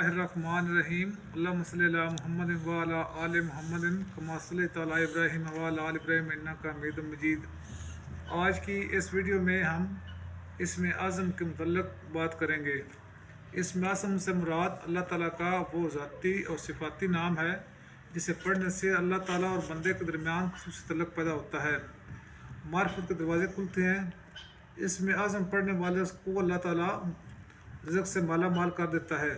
बिस्मिल्लाहिर्रहमानिर्रहीम अल्लाहुम्मा सल्लि अला मुहम्मद व अला आलि मुहम्मद कमा सल्लैता अला इब्राहीम व अला आलि इब्राहीम इन्नका हमीदुम मजीद। आज की इस वीडियो में हम इसमें आज़म के मुतल्लिक़ बात करेंगे। इसमें आज़म से मुराद अल्लाह ताला का वो ज़ाती और सिफ़ाती नाम है जिसे पढ़ने से अल्लाह ताला और बंदे के दरमियान ख़ुसूसी तल्लुक़ पैदा होता है, मारिफ़त के दरवाज़े खुलते हैं। इसमें आज़म पढ़ने वाले को अल्लाह ताला रिज़्क़ से माला माल कर देता है।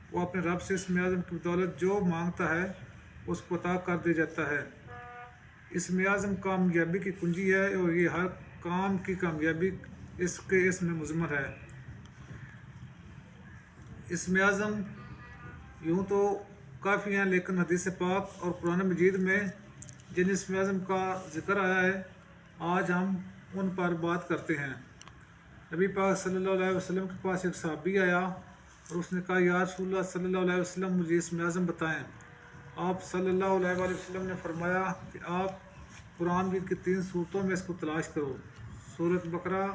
वो अपने रब से इसमें आज़म की बदौलत जो मांगता है उसको अता कर दिया जाता है। इसमें आज़म कामयाबी की कुंजी है और ये हर काम की कामयाबी इसमें मुज़म्मर है। इसमें आज़म यूँ तो काफ़ी हैं, लेकिन हदीस पाक और कुरान मजीद में जिन इसमें आज़म का ज़िक्र आया है, आज हम उन पर बात करते हैं। नबी पाक सल्लल्लाहु अलैहि वसल्लम के पास एक सहाबी आया और उसने कहा, या रसूलल्लाह सल्लल्लाहु अलैहि वसल्लम, मुझे इसमें आज़म बताएं। आप सल्लल्लाहु अलैहि वसल्लम ने फरमाया कि आप कुरान मजीद की 3 सूरतों में इसको तलाश करो, सूरत बकरा,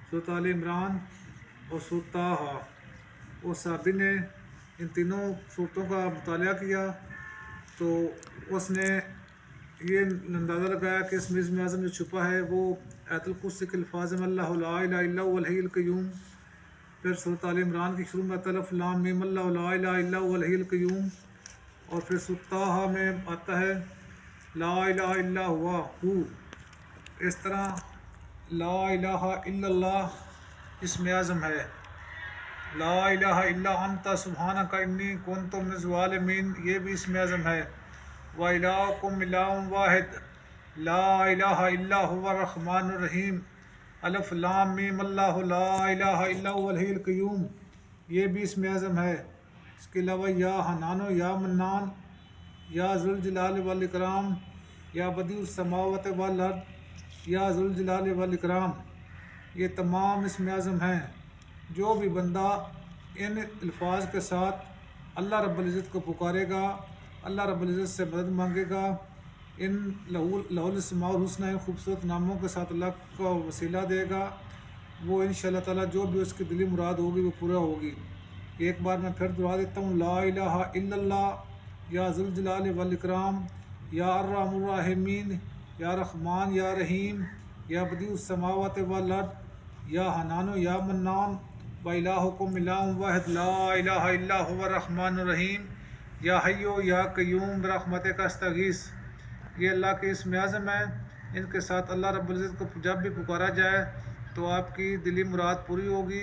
सूरत आल इमरान और सूरत ताहा। उस सहाबी ने इन तीनों सूरतों का मुताला किया तो उसने ये अंदाज़ा लगाया कि इसमें आज़म जो छुपा है वो आयतुल कुर्सी के अल्फाज़ में अल्लाहु ला इलाहा इल्ला हुवल हय्युल क़य्यूम। फिर सूरत आल इमरान की शुरू में अल्फ लाम मीम अल्लाहु ला इलाहा इल्ला हुवल हय्युल क़य्यूम। और फिर सूरत ताहा में आता है ला इलाहा इल्ला हुवा हू। इस तरह ला इलाहा इल्लल्लाह इसमें आज़म है, ला इलाहा इल्ला अंता सुब्हानका इन्नी कुन्तु मिनज़ ज़ालिमीन ये भी इसमें आज़म है। व इलाहुकुम इलाहुन वाहिद ला इलाहा इल्ला हुवा रहमानुर रहीम अलिफ लाम मीम अल्लाहु ला इलाहा इल्ला हुवल हय्युल क़य्यूम ये भी इसमें आज़म है। इसके अलावा या हन्नान या मन्नान या ज़ुल जलाल वल इकराम या बदीउस समावाति वल अर्द या ज़ुल जलाल वल इकराम ये तमाम इसमें आज़म हैं। जो भी बंदा इन अल्फाज के साथ अल्लाह रब्बुल इज़्ज़त को पुकारेगा, अल्लाह रब्बुल इज़्ज़त से मदद मांगेगा, इन लहुल अस्माउल हुस्ना इन खूबसूरत नामों के साथ अल्लाह का वसीला देगा, वो इंशाअल्लाह ताला जो भी उसकी दिली मुराद होगी वो पूरा होगी। एक बार मैं फिर दुआ देता हूँ, ला इलाहा इल्लल्लाह या ज़ुल जलाल वल इकराम या अर्रहमुर राहिमीन या रहमान या रहीम या बदीउस समावाति वल अर्द या हन्नान या मन्नान व इलाहुकुम इलाहुन वाहिद ला इलाहा इल्ला हुवा रहमानुर रहीम या हय्यु या क़य्यूम बिरहमतिका अस्तगीस ये अल्लाह के इसमें आज़म है। इनके साथ अल्लाह रब्बुल इज़्ज़त को जब भी पुकारा जाए तो आपकी दिली मुराद पूरी होगी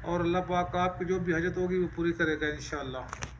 और अल्लाह पाक आपकी जो भी हजत होगी वो पूरी करेगा इंशाअल्लाह।